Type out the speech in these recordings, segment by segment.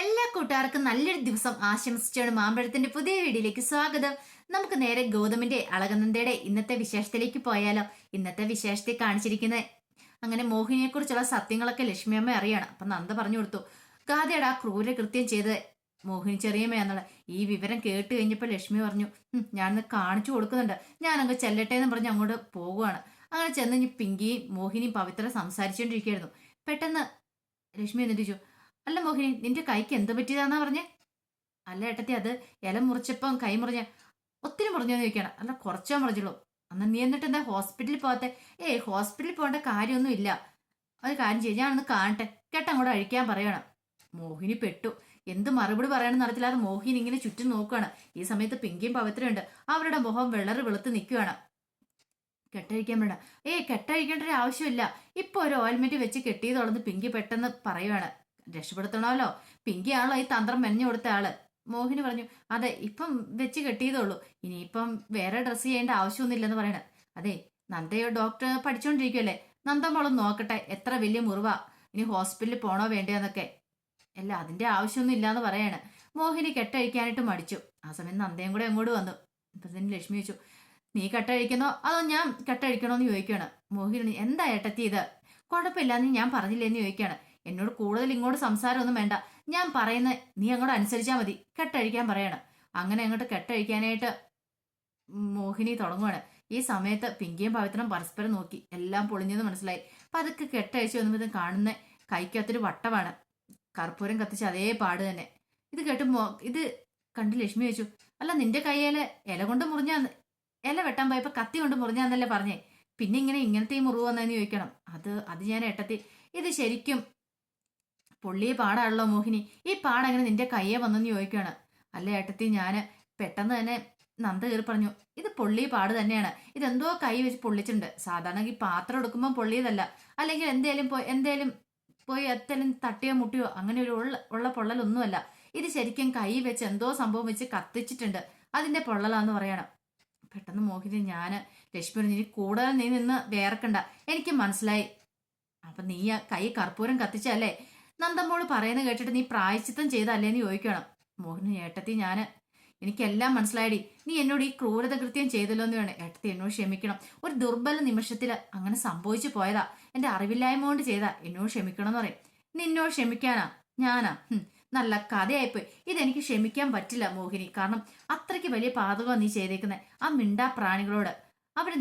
എല്ലാ കൂട്ടുകാർക്കും നല്ലൊരു ദിവസം ആശംസിച്ചാണ് മാമ്പഴത്തിന്റെ പുതിയ വീഡിയോയിലേക്ക് സ്വാഗതം. നമുക്ക് നേരെ ഗൗതമിന്റെ അളകനന്ദയുടെ ഇന്നത്തെ വിശേഷത്തിലേക്ക് പോയാലോ. ഇന്നത്തെ വിശേഷത്തിൽ കാണിച്ചിരിക്കുന്നത് അങ്ങനെ മോഹിനിയെ കുറിച്ചുള്ള സത്യങ്ങളൊക്കെ ലക്ഷ്മിയമ്മ അറിയണം. അപ്പൊ നന്ദ പറഞ്ഞു കൊടുത്തു, ഗാഥയുടെ ആ ക്രൂരകൃത്യം ചെയ്ത് മോഹിനി ചെറിയമ്മയാന്നുള്ള ഈ വിവരം കേട്ട് കഴിഞ്ഞപ്പോൾ ലക്ഷ്മി പറഞ്ഞു, ഞാനൊന്ന് കാണിച്ചു കൊടുക്കുന്നുണ്ട്, ഞാനങ്ങ് ചെല്ലട്ടെ എന്ന് പറഞ്ഞ് അങ്ങോട്ട് പോകുവാണ്. അങ്ങനെ ചെന്ന് പിങ്കിയും മോഹിനിയും പവിത്ര സംസാരിച്ചുകൊണ്ടിരിക്കുകയായിരുന്നു. പെട്ടെന്ന് ലക്ഷ്മി എന്നിട്ട്, അല്ല മോഹിനി, നിന്റെ കൈക്ക് എന്ത് പറ്റിയതാന്നാ പറഞ്ഞേ? അല്ല ഏട്ടത്തി, അത് ഇല മുറിച്ചപ്പം കൈ മുറിഞ്ഞ. ഒത്തിരി മുറിഞ്ഞോന്ന് ചോദിക്കണം. അല്ല, കുറച്ചോ മുറിഞ്ഞുള്ളൂ. അന്ന് നീ എന്നിട്ട് എന്താ ഹോസ്പിറ്റലിൽ പോകാത്തെ? ഹോസ്പിറ്റലിൽ പോകേണ്ട കാര്യമൊന്നും ഇല്ല. ഒരു കാര്യം ചെയ്യും, ഞാനൊന്ന് കാണട്ടെ, കേട്ട അങ്ങോട്ട് അഴിക്കാൻ പറയണം. മോഹിനി പെട്ടു. എന്ത് മറുപടി പറയണമെന്ന് അറിയത്തില്ലാതെ മോഹിനി ഇങ്ങനെ ചുറ്റും നോക്കുകയാണ്. ഈ സമയത്ത് പിങ്കിയും പവിത്രയുണ്ട്. അവരുടെ മുഖം വെള്ളറ് വെളുത്ത് നിൽക്കുകയാണ്. കെട്ടഴിക്കാൻ വേണ്ട. കെട്ടഴിക്കേണ്ട ഒരു ആവശ്യമില്ല. ഇപ്പൊ ഒരു ഓയിൽമെന്റ് വെച്ച് കെട്ടിയതോളന്ന് പിങ്കി പെട്ടെന്ന് പറയുവാണ്. രക്ഷപ്പെടുത്തണമല്ലോ, പിങ്കിയാണല്ലോ ഈ തന്ത്രം മെനഞ്ഞു കൊടുത്ത ആള്. മോഹിനി പറഞ്ഞു, അതെ, ഇപ്പം വെച്ച് കെട്ടിയതുള്ളൂ, ഇനിയിപ്പം വേറെ ഡ്രസ്സ് ചെയ്യേണ്ട ആവശ്യമൊന്നുമില്ലെന്ന് പറയണ. അതെ, നന്ദയോ ഡോക്ടർ പഠിച്ചോണ്ടിരിക്കുവല്ലേ, നന്ദമ്മളും നോക്കട്ടെ എത്ര വലിയ മുറിവാ, ഇനി ഹോസ്പിറ്റലിൽ പോണോ വേണ്ടയോന്നൊക്കെ. അല്ല, അതിന്റെ ആവശ്യമൊന്നും ഇല്ലാന്ന് പറയാണ്. മോഹിനി കെട്ടഴിക്കാനായിട്ട് മടിച്ചു. ആ സമയം നന്ദയും കൂടെ അങ്ങോട്ട് വന്നു. ഇപ്പൊ തന്നെ ലക്ഷ്മി ചോദിച്ചു, നീ കെട്ടഴിക്കുന്നോ അതോ ഞാൻ കെട്ടഴിക്കണോന്ന് ചോദിക്കുകയാണ്. മോഹിനി, എന്താ ഏട്ടത്തി ഇത്? കുഴപ്പമില്ലാന്ന് ഞാൻ പറഞ്ഞില്ലേന്ന് ചോദിക്കുകയാണ്. എന്നോട് കൂടുതൽ ഇങ്ങോട്ട് സംസാരമൊന്നും വേണ്ട, ഞാൻ പറയുന്ന നീ അങ്ങോട്ട് അനുസരിച്ചാൽ മതി, കെട്ടഴിക്കാൻ പറയണം. അങ്ങനെ അങ്ങോട്ട് കെട്ടഴിക്കാനായിട്ട് മോഹിനി തുടങ്ങുവാണ്. ഈ സമയത്ത് പിങ്കിയും പവിത്രം പരസ്പരം നോക്കി. എല്ലാം പൊളിഞ്ഞെന്ന് മനസ്സിലായി. അപ്പൊ അതൊക്കെ കെട്ടഴിച്ചു വന്നപ്പോൾ കാണുന്ന കൈക്കകത്തൊരു വട്ടമാണ്, കർപ്പൂരം കത്തിച്ച അതേ പാട് തന്നെ. ഇത് കേട്ടുമ്പോ ഇത് കണ്ട് ലക്ഷ്മി ചോദിച്ചു, അല്ല, നിന്റെ കയ്യിലെ ഇല കൊണ്ട് മുറിഞ്ഞാന്ന്, ഇല വെട്ടാൻ പോയപ്പോ കത്തി കൊണ്ട് മുറിഞ്ഞാന്നല്ലേ പറഞ്ഞേ, പിന്നെ ഇങ്ങനത്തെ ഈ മുറിവ് വന്നതെന്ന് ചോദിക്കണം. അത് ഞാൻ ഏട്ടത്തി, ഇത് ശരിക്കും പൊള്ളിയ പാടാണല്ലോ മോഹിനി, ഈ പാടങ്ങനെ നിന്റെ കയ്യെ വന്നെന്ന് ചോദിക്കുകയാണ്. അല്ല ഏട്ടത്തി, ഞാന് പെട്ടെന്ന് തന്നെ നന്ദ കയറി പറഞ്ഞു, ഇത് പൊള്ളിയ പാട് തന്നെയാണ്, ഇതെന്തോ കൈ വെച്ച് പൊള്ളിച്ചിട്ടുണ്ട്. സാധാരണ ഈ പാത്രം എടുക്കുമ്പോൾ പൊള്ളിയതല്ല, അല്ലെങ്കിൽ എന്തേലും പോയി എത്തേലും തട്ടിയോ മുട്ടിയോ അങ്ങനെ ഒരു ഉള്ള പൊള്ളലൊന്നുമല്ല, ഇത് ശരിക്കും കൈ വെച്ച് എന്തോ സംഭവം വെച്ച് കത്തിച്ചിട്ടുണ്ട്, അതിന്റെ പൊള്ളലാന്ന് പറയണം. പെട്ടെന്ന് മോഹിനി, ലക്ഷ്മി പറഞ്ഞു, ഇനി കൂടുതൽ നീ നിന്ന് വേർക്കണ്ട, എനിക്ക് മനസ്സിലായി. അപ്പൊ നീ ആ കൈ കർപ്പൂരം കത്തിച്ചല്ലേ നന്ദമ്മോട് പറയുന്നത് കേട്ടിട്ട് നീ പ്രായശ്ചിത്തം ചെയ്തല്ലേന്ന് ചോദിക്കണം. മോഹിനി, ഏട്ടത്തി, എനിക്കെല്ലാം മനസ്സിലായടി, നീ എന്നോട് ഈ ക്രൂരത കൃത്യം ചെയ്തല്ലോ എന്ന് വേണം. ഏട്ടത്തി, എന്നോട് ക്ഷമിക്കണം, ഒരു ദുർബല നിമിഷത്തിൽ അങ്ങനെ സംഭവിച്ചു പോയതാ, എന്റെ അറിവില്ലായ്മ കൊണ്ട് ചെയ്താ, എന്നോട് ക്ഷമിക്കണം എന്ന് പറയും. നിന്നോട് ക്ഷമിക്കാനാ ഞാനാ? നല്ല കഥയായിപ്പോയി, ഇതെനിക്ക് ക്ഷമിക്കാൻ പറ്റില്ല മോഹിനി, കാരണം അത്രയ്ക്ക് വലിയ പാതകമാണ് നീ ചെയ്തേക്കുന്നത് ആ മിണ്ടാ പ്രാണികളോട്. അവര്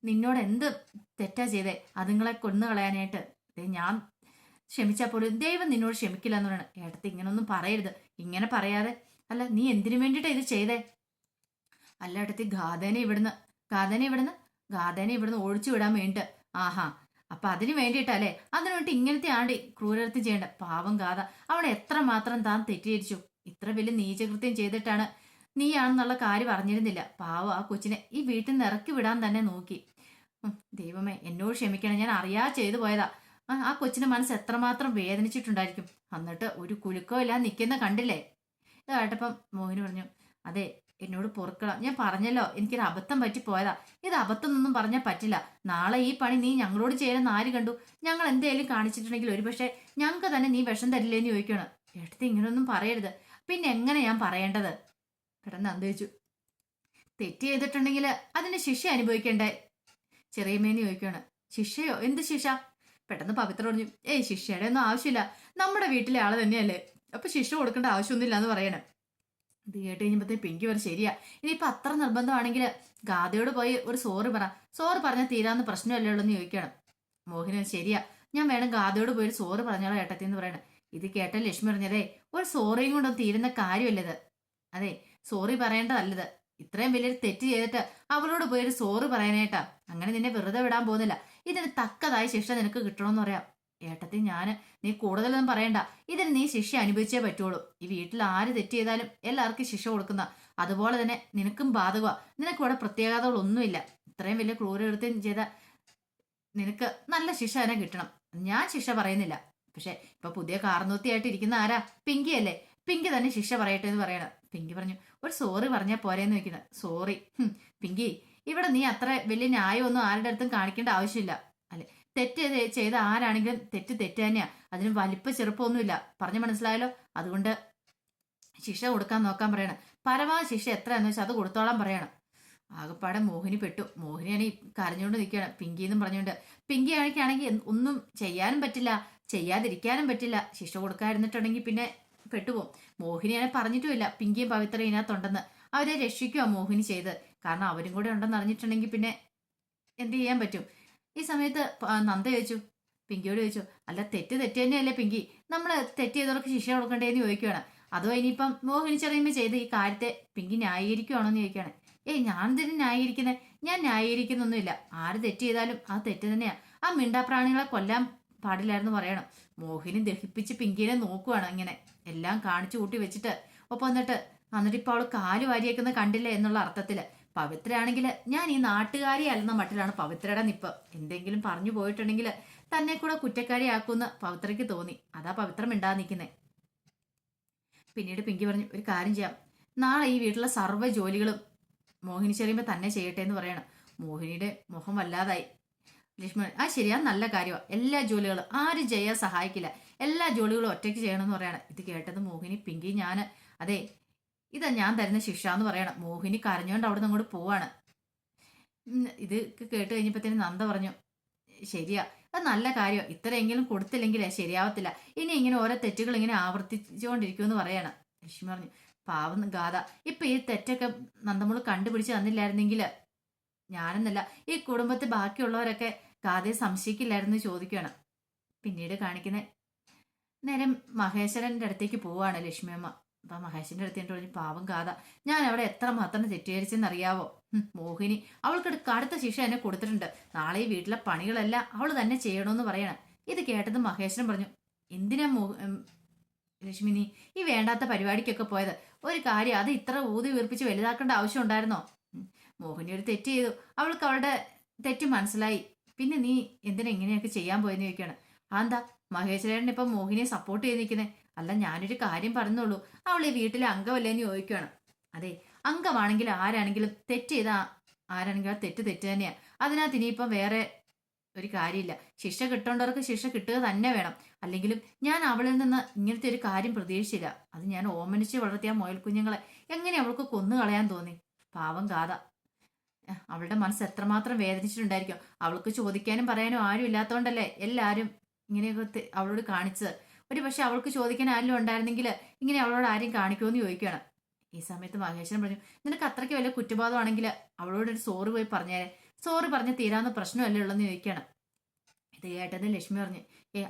നിന്നോട് എന്ത് തെറ്റാ ചെയ്തേ, അതുങ്ങളെ കൊന്നു കളയാനായിട്ട്. ഞാൻ ക്ഷമിച്ചാൽ പോലും ദൈവം നിന്നോട് ക്ഷമിക്കില്ല എന്ന് പറയണം. ഏട്ടത്തി, ഇങ്ങനൊന്നും പറയരുത്, ഇങ്ങനെ പറയാതെ. അല്ല, നീ എന്തിനു വേണ്ടിയിട്ടാ ഇത് ചെയ്തേ? അല്ല ഏട്ടത്തി, ഗാഥനെ ഇവിടുന്ന് ഒഴിച്ചു വിടാൻ വേണ്ടിട്ട്. ആഹാ, അപ്പൊ അതിന് വേണ്ടിയിട്ടല്ലേ? അതിനു വേണ്ടി ഇങ്ങനത്തെ ആണ്ടി ക്രൂരകൃത്യം ചെയ്യേണ്ട. പാവം ഗാഥ, അവളെ എത്രമാത്രം താൻ തെറ്റിദ്ധരിച്ചു. ഇത്ര വലിയ നീചകൃത്യം ചെയ്തിട്ടാണ് നീയാണെന്നുള്ള കാര്യം അറിഞ്ഞിരുന്നില്ല. പാവം ആ കൊച്ചിനെ ഈ വീട്ടിൽ നിന്ന് ഇറക്കി വിടാൻ തന്നെ നോക്കി. ദൈവമേ, എന്നോട് ക്ഷമിക്കണം, ഞാൻ അറിയാതെ ചെയ്തു പോയതാ. ആ കൊച്ചിന്റെ മനസ്സ് എത്രമാത്രം വേദനിച്ചിട്ടുണ്ടായിരിക്കും. എന്നിട്ട് ഒരു കുലുക്കോ ഇല്ലാതെ നിൽക്കുന്ന കണ്ടില്ലേ? ഇത് കേട്ടപ്പം മോഹിനി പറഞ്ഞു, അതെ, എന്നോട് പൊറുക്കണം, ഞാൻ പറഞ്ഞല്ലോ എനിക്കൊരു അബദ്ധം പറ്റി പോയതാ, ഇത് അബദ്ധം ഒന്നും പറഞ്ഞാൽ പറ്റില്ല. നാളെ ഈ പണി നീ ഞങ്ങളോട് ചെയ്യുന്ന ആര് കണ്ടു? ഞങ്ങൾ എന്തേലും കാണിച്ചിട്ടുണ്ടെങ്കിൽ ഒരുപക്ഷെ ഞങ്ങൾക്ക് തന്നെ നീ വിഷം തരില്ലേന്ന് ചോദിക്കണം. എടുത്ത് ഇങ്ങനൊന്നും പറയരുത്. പിന്നെ എങ്ങനെ ഞാൻ പറയേണ്ടത്? പെട്ടെന്ന് അന്തരിച്ചു. തെറ്റ് ചെയ്തിട്ടുണ്ടെങ്കിൽ അതിന് ശിക്ഷ അനുഭവിക്കണ്ടേ ചെറിയമേന്ന് ചോദിക്കുകയാണ്. ശിക്ഷയോ? എന്ത് ശിക്ഷ? പെട്ടെന്ന് പവിത്ര പറഞ്ഞു, ശിക്ഷയുടെ ഒന്നും ആവശ്യമില്ല, നമ്മുടെ വീട്ടിലെ ആള് തന്നെയല്ലേ, അപ്പൊ ശിക്ഷ കൊടുക്കേണ്ട ആവശ്യമൊന്നുമില്ല എന്ന് പറയണം. ഇത് കേട്ട് കഴിഞ്ഞപ്പോഴത്തേ പിങ്കി പറഞ്ഞു, ശരിയാ, ഇനിയിപ്പൊ അത്ര നിർബന്ധമാണെങ്കിൽ ഗാഥയോട് പോയി ഒരു സോറി പറഞ്ഞാൽ തീരാന്ന് പ്രശ്നമല്ലേ ഉള്ളൂ എന്ന് ചോദിക്കണം. മോഹിനി, ശരിയാ, ഞാൻ വേണം ഗാഥയോട് പോയി ഒരു സോറി പറഞ്ഞോളാം ഏട്ടത്തി എന്ന് പറയണം. ഇത് കേട്ട ലക്ഷ്മി പറഞ്ഞതേ, ഒരു സോറിയും കൊണ്ടൊന്നും തീരുന്ന കാര്യമല്ലത്. അതെ, സോറി പറയേണ്ടതല്ലത്. ഇത്രയും വലിയൊരു തെറ്റ് ചെയ്തിട്ട് അവളോട് പോയി ഒരു സോറി പറയാനായിട്ടാ. അങ്ങനെ നിന്നെ വെറുതെ വിടാൻ പോകുന്നില്ല, ഇതിന് തക്കതായ ശിക്ഷ നിനക്ക് കിട്ടണമെന്ന് പറയാം. ഏട്ടത്തി, നീ കൂടുതലൊന്നും പറയണ്ട, ഇതിന് നീ ശിക്ഷ അനുഭവിച്ചേ പറ്റുള്ളൂ. ഈ വീട്ടിൽ ആര് തെറ്റ് ചെയ്താലും എല്ലാവർക്കും ശിക്ഷ കൊടുക്കുന്ന, അതുപോലെ തന്നെ നിനക്കും ബാധക. നിനക്ക് ഇവിടെ പ്രത്യേകതകളൊന്നുമില്ല. ഇത്രയും വലിയ ക്രൂരകൃത്യം ചെയ്ത നിനക്ക് നല്ല ശിക്ഷ തന്നെ കിട്ടണം. ഞാൻ ശിക്ഷ പറയുന്നില്ല, പക്ഷെ ഇപ്പൊ പുതിയ കാർന്നൂത്തിയായിട്ട് ഇരിക്കുന്ന ആരാ? പിങ്കി അല്ലേ? പിങ്കി തന്നെ ശിക്ഷ പറയട്ടെ എന്ന് പറയണം. പിങ്കി പറഞ്ഞു, ഒരു സോറി പറഞ്ഞാൽ പോരേന്ന് വെക്കുന്നത്. സോറി? പിങ്കി, ഇവിടെ നീ അത്ര വലിയ ന്യായമൊന്നും ആരുടെ അടുത്തും കാണിക്കേണ്ട ആവശ്യമില്ല. അല്ലെ, ചെയ്ത ആരാണെങ്കിലും തെറ്റ് തന്നെയാ. അതിന് വലിപ്പ ചെറുപ്പമൊന്നുമില്ല. പറഞ്ഞു മനസ്സിലായല്ലോ? അതുകൊണ്ട് ശിക്ഷ കൊടുക്കാൻ നോക്കാൻ പറയണം. പരമാവധി ശിക്ഷ എത്രയാന്ന് വെച്ചാൽ അത് കൊടുത്തോളാൻ പറയണം. ആകപ്പാടെ മോഹിനി പെട്ടു. മോഹിനിയാണ് ഈ കരഞ്ഞുകൊണ്ട് നിൽക്കുകയാണ് പിങ്കി എന്നും പറഞ്ഞുകൊണ്ട്. പിങ്കി ആണെങ്കിൽ ഒന്നും ചെയ്യാനും പറ്റില്ല, ചെയ്യാതിരിക്കാനും പറ്റില്ല. ശിക്ഷ കൊടുക്കാതിരുന്നിട്ടുണ്ടെങ്കിൽ പിന്നെ പെട്ടുപോകും. മോഹിനിയാണെ പറഞ്ഞിട്ടുമില്ല പിങ്കിയും പവിത്രയും ഇതിനകത്തുണ്ടെന്ന്. അവരെ രക്ഷിക്കുക മോഹിനി ചെയ്ത്. കാരണം അവരും കൂടെ ഉണ്ടെന്ന് അറിഞ്ഞിട്ടുണ്ടെങ്കിൽ പിന്നെ എന്ത് ചെയ്യാൻ പറ്റും? ഈ സമയത്ത് നന്ദ ചോദിച്ചു, പിങ്കിയോട് ചോദിച്ചു, അല്ല തെറ്റ് തന്നെയല്ലേ പിങ്കി, നമ്മൾ തെറ്റ് ചെയ്തവർക്ക് ശിക്ഷ കൊടുക്കണ്ടേന്ന് ചോദിക്കുകയാണ്. അതോ ഇനിയിപ്പം മോഹിനി ചെറിയമ്മ ചെയ്ത് ഈ കാര്യത്തെ പിങ്കി ന്യായീകരിക്കുകയാണോ എന്ന് ചോദിക്കുകയാണ്. ഏയ് ഞാൻ തന്നെ ന്യായീകരിക്കുന്നത്? ഞാൻ ന്യായീകരിക്കുന്നൊന്നുമില്ല. ആര് തെറ്റ് ചെയ്താലും ആ തെറ്റ് തന്നെയാ. ആ മിണ്ടാപ്രാണികളെ കൊല്ലാൻ പാടില്ലായിരുന്നു പറയണം. മോഹിനി ദഹിപ്പിച്ച് പിങ്കിനെ നോക്കുവാണ് ഇങ്ങനെ എല്ലാം കാണിച്ചു കൂട്ടി വെച്ചിട്ട്. ഒപ്പം എന്നിട്ട് ഇപ്പൊ അവള് കാല് വാരിയേക്കുന്ന കണ്ടില്ല എന്നുള്ള അർത്ഥത്തില്. പവിത്രയാണെങ്കിൽ ഞാൻ ഈ നാട്ടുകാരി അല്ലെന്ന മട്ടിലാണ് പവിത്രയുടെ നിപ്പ്. എന്തെങ്കിലും പറഞ്ഞു പോയിട്ടുണ്ടെങ്കിൽ തന്നെ കൂടെ കുറ്റക്കാരിയാക്കുമെന്ന് പവിത്രയ്ക്ക് തോന്നി. അതാ പവിത്രം മിണ്ടാതെ നിൽക്കുന്നേ. പിന്നീട് പിങ്കി പറഞ്ഞു, ഒരു കാര്യം ചെയ്യാം, നാളെ ഈ വീട്ടിലെ സർവ്വ ജോലികളും മോഹിനി ചെറിയുമ്പോൾ തന്നെ ചെയ്യട്ടെ എന്ന് പറയണം. മോഹിനിയുടെ മുഖം വല്ലാതായി. ലക്ഷ്മണൻ, ആ ശരിയാ, നല്ല കാര്യമാണ്. എല്ലാ ജോലികളും ആരും ചെയ്യാൻ സഹായിക്കില്ല, എല്ലാ ജോലികളും ഒറ്റയ്ക്ക് ചെയ്യണമെന്ന് പറയണം. ഇത് കേട്ടത് മോഹിനി, പിങ്കി, അതെ ഇതാ ഞാൻ തരുന്ന ശിക്ഷ എന്ന് പറയണം. മോഹിനി കരഞ്ഞോണ്ട് അവിടെ നിന്ന് അങ്ങോട്ട് പോവാണ്. ഇത് കേട്ട് കഴിഞ്ഞപ്പോഴത്തേനും നന്ദ പറഞ്ഞു, ശരിയാ, അത് നല്ല കാര്യമാണ്. ഇത്രയെങ്കിലും കൊടുത്തില്ലെങ്കിലേ ശരിയാവത്തില്ല. ഇനി ഇങ്ങനെ ഓരോ തെറ്റുകൾ ഇങ്ങനെ ആവർത്തിച്ചുകൊണ്ടിരിക്കുമെന്ന് പറയാണ്. ലക്ഷ്മി പറഞ്ഞു, പാവം ഗാഥ, ഇപ്പൊ ഈ തെറ്റൊക്കെ നന്ദമോള് കണ്ടുപിടിച്ച് തന്നില്ലായിരുന്നെങ്കിൽ ഞാനെന്നല്ല ഈ കുടുംബത്തിൽ ബാക്കിയുള്ളവരൊക്കെ ഗാഥയെ സംശയിക്കില്ലായിരുന്നു ചോദിക്കുകയാണ്. പിന്നീട് കാണിക്കുന്ന നേരം മഹേശ്വരന്റെ അടുത്തേക്ക് പോവാണ് ലക്ഷ്മിയമ്മ. അപ്പൊ മഹേഷിന്റെ അടുത്ത് പറഞ്ഞു, പാവം ഗാഥ, ഞാൻ അവിടെ എത്ര മാത്രം തെറ്റിദ്ധരിച്ചെന്നറിയാവോ? മോഹിനി അവൾക്ക് കടുത്ത ശിക്ഷ എന്നെ കൊടുത്തിട്ടുണ്ട്. നാളെ ഈ വീട്ടിലെ പണികളെല്ലാം അവൾ തന്നെ ചെയ്യണമെന്ന് പറയണം. ഇത് കേട്ടത് മഹേശ്വരൻ പറഞ്ഞു, എന്തിനാ ലക്ഷ്മി നീ ഈ വേണ്ടാത്ത പരിപാടിക്കൊക്കെ പോയത്? ഒരു കാര്യം അത് ഇത്ര ഊതി വീർപ്പിച്ച് വലുതാക്കേണ്ട ആവശ്യം ഉണ്ടായിരുന്നോ? മോഹിനി ഒരു തെറ്റ് ചെയ്തു, അവൾക്ക് അവളുടെ തെറ്റ് മനസ്സിലായി. പിന്നെ നീ എന്തിനാ ഇങ്ങനെയൊക്കെ ചെയ്യാൻ പോയെന്ന് ചോദിക്കുകയാണ്. അതെന്താ മഹേശ്വരൻ ഇപ്പം മോഹിനിയെ സപ്പോർട്ട് ചെയ്ത് നിൽക്കുന്നത്? അല്ല, ഞാനൊരു കാര്യം പറഞ്ഞോളൂ, അവൾ ഈ വീട്ടിലെ അംഗമല്ലേന്ന് ചോദിക്കുകയാണ്. അതെ, അംഗമാണെങ്കിൽ ആരാണെങ്കിലും തെറ്റ് ചെയ്ത ആരാണെങ്കിലും ആ തെറ്റ് തന്നെയാണ്. അതിനകത്ത് ഇനിയിപ്പം വേറെ ഒരു കാര്യമില്ല. ശിക്ഷ കിട്ടേണ്ടവർക്ക് ശിക്ഷ കിട്ടുക തന്നെ വേണം. അല്ലെങ്കിലും ഞാൻ അവളിൽ നിന്ന് ഇങ്ങനത്തെ ഒരു കാര്യം പ്രതീക്ഷിച്ചില്ല. അത് ഞാൻ ഓമനിച്ച് വളർത്തിയ മുയൽ കുഞ്ഞുങ്ങളെ എങ്ങനെ അവൾക്ക് കൊന്നു കളയാൻ തോന്നി? പാവം ഗാഥ, അവളുടെ മനസ്സ് എത്രമാത്രം വേദനിച്ചിട്ടുണ്ടായിരിക്കും. അവൾക്ക് ചോദിക്കാനും പറയാനും ആരും ഇല്ലാത്തതുകൊണ്ടല്ലേ എല്ലാവരും ഇങ്ങനെയൊക്കെ അവളോട് കാണിച്ചത്. ഒരു പക്ഷെ അവൾക്ക് ചോദിക്കാൻ ആരെങ്കിലും ഉണ്ടായിരുന്നെങ്കിൽ ഇങ്ങനെ അവളോട് ആരും കാണിക്കുമെന്ന് ചോദിക്കുകയാണ്. ഈ സമയത്ത് മഹേശ്വരൻ പറഞ്ഞു, നിനക്ക് അത്രയ്ക്ക് വലിയ കുറ്റബോധമാണെങ്കിൽ അവളോടൊരു സോറി പോയി പറഞ്ഞേരെ, സോറി പറഞ്ഞ് തീരാവുന്ന പ്രശ്നമല്ലേ ഉള്ളെന്ന് ചോദിക്കുകയാണ്. ഇത് കേട്ടത് ലക്ഷ്മി പറഞ്ഞു,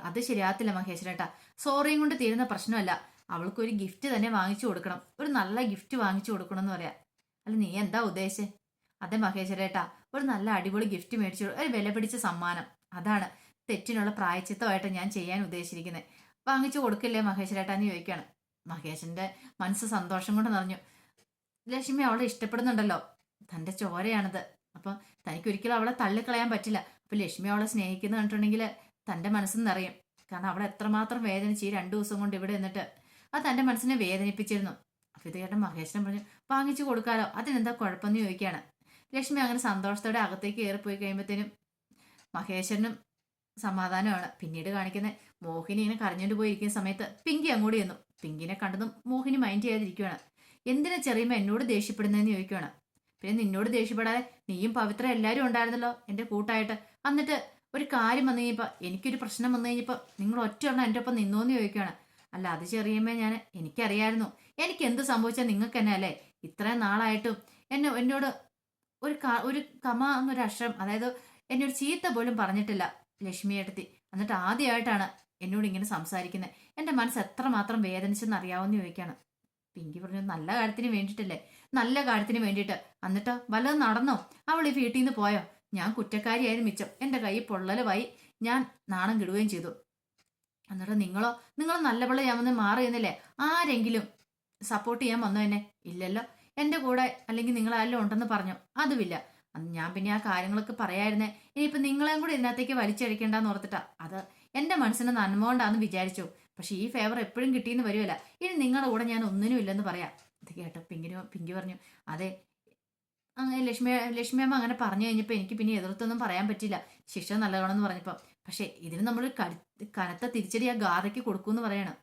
അത് ശരിയാകത്തില്ല മഹേശ്വരേട്ടാ, സോറിയും കൊണ്ട് തീരുന്ന പ്രശ്നമല്ല. അവൾക്കൊരു ഗിഫ്റ്റ് തന്നെ വാങ്ങിച്ചു കൊടുക്കണം, ഒരു നല്ല ഗിഫ്റ്റ് വാങ്ങിച്ചു കൊടുക്കണം എന്ന് പറയാം. അല്ല, നീ എന്താ ഉദ്ദേശിച്ചേ? അതെ മഹേശ്വരേട്ടാ, ഒരു നല്ല അടിപൊളി ഗിഫ്റ്റ് മേടിച്ചു, ഒരു വില പിടിച്ച സമ്മാനം, അതാണ് തെറ്റിനുള്ള പ്രായച്ചിത്തമായിട്ട് ഞാൻ ചെയ്യാൻ ഉദ്ദേശിച്ചിരിക്കുന്നത്. വാങ്ങിച്ചു കൊടുക്കില്ലേ മഹേശ്വരേട്ടാന്ന് ചോദിക്കുകയാണ്. മഹേഷിന്റെ മനസ്സ് സന്തോഷം കൊണ്ട് നിറഞ്ഞു. ലക്ഷ്മി അവളെ ഇഷ്ടപ്പെടുന്നുണ്ടല്ലോ, തന്റെ ചോരയാണത്. അപ്പം തനിക്ക് ഒരിക്കലും അവളെ തള്ളിക്കളയാൻ പറ്റില്ല. അപ്പൊ ലക്ഷ്മി അവളെ സ്നേഹിക്കുന്ന കണ്ടിട്ടുണ്ടെങ്കിൽ തന്റെ മനസ്സ് നിറയും. കാരണം അവളെ എത്രമാത്രം വേദനിച്ച് ഈ 2 ദിവസം കൊണ്ട് ഇവിടെ നിന്നിട്ട് അത് തന്റെ മനസ്സിനെ വേദനിപ്പിച്ചിരുന്നു. അപ്പൊ ഇത് കേട്ട മഹേശ്വരൻ പറഞ്ഞു, വാങ്ങിച്ചു കൊടുക്കാലോ, അതിനെന്താ കുഴപ്പമെന്ന് ചോദിക്കുകയാണ്. ലക്ഷ്മി അങ്ങനെ സന്തോഷത്തോടെ അകത്തേക്ക് കയറിപ്പോയി കഴിയുമ്പോഴത്തേനും മഹേശ്വരനും സമാധാനമാണ്. പിന്നീട് കാണിക്കുന്ന മോഹിനി ഇങ്ങനെ കരഞ്ഞുകൊണ്ട് പോയിരിക്കുന്ന സമയത്ത് പിങ്കി അങ്ങോട്ട് ചെന്നു. പിങ്കിനെ കണ്ടതും മോഹിനി മൈൻഡ് ചെയ്യാതിരിക്കുകയാണ്. എന്തിനാ ചെറിയമ്മ എന്നോട് ദേഷ്യപ്പെടുന്നതെന്ന് ചോദിക്കുകയാണ്. പിന്നെ നിന്നോട് ദേഷ്യപ്പെടാതെ നീയും പവിത്ര എല്ലാവരും ഉണ്ടായിരുന്നല്ലോ എൻ്റെ കൂട്ടായിട്ട്. എന്നിട്ട് ഒരു കാര്യം വന്നു കഴിഞ്ഞപ്പോൾ, എനിക്കൊരു പ്രശ്നം വന്നു കഴിഞ്ഞപ്പോൾ നിങ്ങൾ ഒറ്റയെണ്ണം എൻ്റെ ഒപ്പം നിന്നോന്ന് ചോദിക്കുകയാണ്. അല്ല, അത് ചെറിയമ്മ എനിക്കറിയായിരുന്നു. എനിക്ക് എന്ത് സംഭവിച്ചാൽ നിങ്ങൾക്ക് തന്നെ അല്ലേ? ഇത്രയും നാളായിട്ടും എന്നോട് ഒരു കമ എന്നൊരു അക്ഷരം, അതായത് എന്നോട് ചീത്ത പോലും പറഞ്ഞിട്ടില്ല ലക്ഷ്മി ഏട്ടത്തി. എന്നിട്ട് ആദ്യമായിട്ടാണ് എന്നോട് ഇങ്ങനെ സംസാരിക്കുന്നത്. എൻ്റെ മനസ്സ് എത്രമാത്രം വേദനിച്ചെന്ന് അറിയാവുന്ന ചോദിക്കുകയാണ്. പിങ്കി പറഞ്ഞു, നല്ല കാര്യത്തിന് വേണ്ടിയിട്ടല്ലേ? നല്ല കാര്യത്തിന് വേണ്ടിയിട്ട്. എന്നിട്ടോ വല്ലതും നടന്നോ? അവൾ ഈ വീട്ടിൽ നിന്ന് പോയോ? ഞാൻ കുറ്റക്കാരിയായിരുന്നു മിച്ചം. എൻ്റെ കൈ പൊള്ളലുമായി, ഞാൻ നാണം കിടുകയും ചെയ്തു. എന്നിട്ട് നിങ്ങൾ നല്ല പിള്ള ഞാൻ വന്ന് മാറിയെന്നില്ലേ ആരെങ്കിലും സപ്പോർട്ട് ചെയ്യാൻ വന്നോ എന്നെ? ഇല്ലല്ലോ. എൻ്റെ കൂടെ അല്ലെങ്കിൽ നിങ്ങളാരെല്ലാം ഉണ്ടെന്ന് പറഞ്ഞു, അതുമില്ല. ഞാൻ പിന്നെ ആ കാര്യങ്ങളൊക്കെ പറയായിരുന്നേ. ഇനിയിപ്പോൾ നിങ്ങളെയും കൂടെ ഇതിനകത്തേക്ക് വലിച്ചഴിക്കേണ്ടെന്ന് ഓർത്തിട്ടാ. അത് എൻ്റെ മനസ്സിന് നന്മ കൊണ്ടാന്ന് വിചാരിച്ചു. പക്ഷെ ഈ ഫേവർ എപ്പോഴും കിട്ടിയെന്ന് വരുമല്ല. ഇനി നിങ്ങളുടെ കൂടെ ഞാൻ ഒന്നിനും ഇല്ലെന്ന് പറയാം. ഇത് കേട്ടോ പിങ്കി പറഞ്ഞു, അതെ അങ്ങനെ ലക്ഷ്മിയമ്മ അങ്ങനെ പറഞ്ഞു കഴിഞ്ഞപ്പോൾ എനിക്ക് പിന്നെ എതിർത്തൊന്നും പറയാൻ പറ്റില്ല. ശിക്ഷ നല്ലതാണെന്ന് പറഞ്ഞപ്പോൾ പക്ഷെ ഇതിന് നമ്മൾ കനത്ത തിരിച്ചടി ആ ഗാഥയ്ക്ക് കൊടുക്കൂന്ന് പറയണം.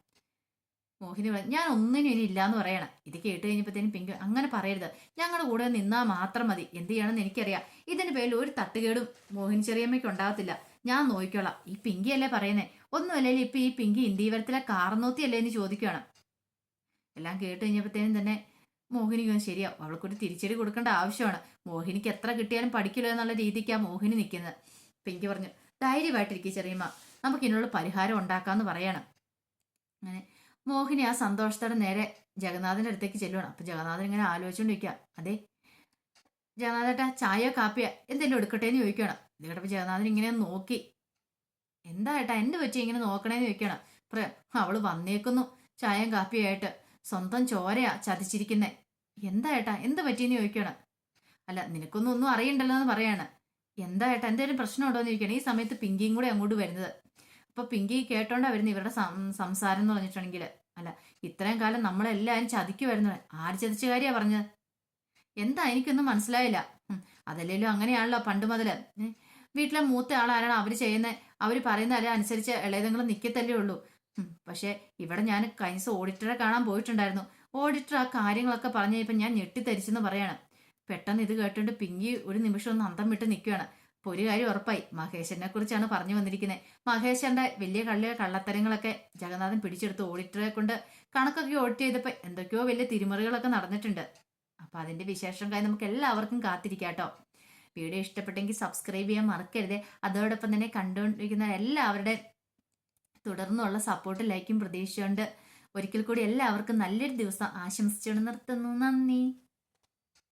മോഹിനി ഞാൻ ഒന്നിനും ഇനി ഇല്ലാന്ന് പറയണം. ഇത് കേട്ട് കഴിഞ്ഞപ്പോഴത്തേനും പിങ്കി അങ്ങനെ പറയരുത്, ഞങ്ങളുടെ കൂടെ നിന്നാൽ മാത്രം മതി, എന്ത് ചെയ്യണമെന്ന് എനിക്കറിയാം. ഇതിന്റെ പേരിൽ ഒരു തട്ടുകേടും മോഹിനി ചെറിയമ്മയ്ക്ക് ഉണ്ടാകത്തില്ല, ഞാൻ നോക്കിക്കോളാം. ഈ പിങ്കി അല്ലേ പറയുന്നേ, ഒന്നുമല്ലല്ലോ ഇപ്പൊ ഈ പിങ്കി ഇന്ത്യവരത്തിലെ കാർന്നോത്തിയല്ലേ എന്ന് ചോദിക്കുകയാണ്. എല്ലാം കേട്ട് കഴിഞ്ഞപ്പോഴത്തേനും തന്നെ മോഹിനിക്ക് ശരിയാ, അവൾക്കൊരു തിരിച്ചടി കൊടുക്കേണ്ട ആവശ്യമാണ്. മോഹിനിക്ക് എത്ര കിട്ടിയാലും പഠിക്കില്ല എന്നുള്ള രീതിക്കാ മോഹിനി നിൽക്കുന്നത്. പിങ്കി പറഞ്ഞു, ധൈര്യമായിട്ടിരിക്കും ചെറിയമ്മ, നമുക്ക് ഇതിനുള്ള പരിഹാരം ഉണ്ടാക്കാന്ന് പറയണം. അങ്ങനെ മോഹിനി ആ സന്തോഷത്തോടെ നേരെ ജഗന്നാഥന്റെ അടുത്തേക്ക് ചെല്ലുവാണ്. അപ്പൊ ജഗന്നാഥൻ ഇങ്ങനെ ആലോചിച്ചോണ്ടിരിക്കുക. അതെ ജഗന്നാഥേട്ടാ, ചായയോ കാപ്പിയോ എന്തെങ്കിലും എടുക്കട്ടെ എന്ന് ചോദിക്കണം. ഇത് കേട്ടപ്പോ ജഗന്നാഥൻ ഇങ്ങനെ നോക്കി, എന്താ ഏട്ടാ എന്ത് പറ്റി ഇങ്ങനെ നോക്കണേന്ന് ചോദിക്കണം. അവള് വന്നേക്കുന്നു ചായയും കാപ്പിയും ആയിട്ട്, സ്വന്തം ചോരയാ ചതിച്ചിരിക്കുന്നേ. എന്താ ഏട്ടാ എന്ത് പറ്റിയെന്ന് ചോദിക്കണം. അല്ല നിനക്കൊന്നും ഒന്നും അറിയണ്ടല്ലോ എന്ന് പറയാണ്. എന്താ ഏട്ടാ എന്തെങ്കിലും പ്രശ്നമുണ്ടോ എന്ന് ചോദിക്കണം. ഈ സമയത്ത് പിങ്കിയും കൂടെ അങ്ങോട്ട് വരുന്നത്. അപ്പൊ പിങ്കി കേട്ടോണ്ടാ വരുന്നത് ഇവരുടെ സംസാരം എന്ന് പറഞ്ഞിട്ടുണ്ടെങ്കിൽ. അല്ല ഇത്രയും കാലം നമ്മളെല്ലാരും ചതിക്ക് വരുന്നത്, ആര് ചതിച്ച കാര്യാ പറഞ്ഞത്? എന്താ എനിക്കൊന്നും മനസ്സിലായില്ല. അതല്ലേലും അങ്ങനെയാണല്ലോ പണ്ട് മുതല്. വീട്ടിലെ മൂത്ത ആളാരാണ് അവര് ചെയ്യുന്നത്, അവര് പറയുന്ന അല്ല അനുസരിച്ച് ഇളയതങ്ങൾ നിക്കത്തല്ലേ ഉള്ളൂ. പക്ഷെ ഇവിടെ ഞാൻ കഴിഞ്ഞ ദിവസം ഓഡിറ്ററെ കാണാൻ പോയിട്ടുണ്ടായിരുന്നു. ഓഡിറ്റർ ആ കാര്യങ്ങളൊക്കെ പറഞ്ഞു കഴിഞ്ഞപ്പോൾ ഞാൻ ഞെട്ടിത്തരിച്ചെന്ന് പറയാണ്. പെട്ടെന്ന് ഇത് കേട്ടിട്ട് പിങ്കി ഒരു നിമിഷം ഒന്ന് അന്തം വിട്ട് നിൽക്കുകയാണ്. അപ്പൊ ഒരു കാര്യം ഉറപ്പായി, മഹേശ്വരനെ കുറിച്ചാണ് പറഞ്ഞു വന്നിരിക്കുന്നത്. മഹേശ്വരന്റെ വലിയ കള്ളത്തരങ്ങളൊക്കെ ജഗന്നാഥൻ പിടിച്ചെടുത്ത് ഓഡിറ്ററെ കൊണ്ട് കണക്കൊക്കെ ഓഡിറ്റ് ചെയ്തപ്പോ എന്തൊക്കെയോ വലിയ തിരിമറികളൊക്കെ നടന്നിട്ടുണ്ട്. അപ്പൊ അതിന്റെ വിശേഷങ്ങൾക്കായി നമുക്ക് എല്ലാവർക്കും കാത്തിരിക്കാട്ടോ. വീഡിയോ ഇഷ്ടപ്പെട്ടെങ്കിൽ സബ്സ്ക്രൈബ് ചെയ്യാൻ മറക്കരുത്. അതോടൊപ്പം തന്നെ കണ്ടുകൊണ്ടിരിക്കുന്ന എല്ലാവരുടെ തുടർന്നുള്ള സപ്പോർട്ട് ലൈക്കും പ്രതീക്ഷിച്ചുകൊണ്ട് ഒരിക്കൽ കൂടി എല്ലാവർക്കും നല്ലൊരു ദിവസം ആശംസിച്ചുകൊണ്ട് നിർത്തുന്നു. നന്ദി.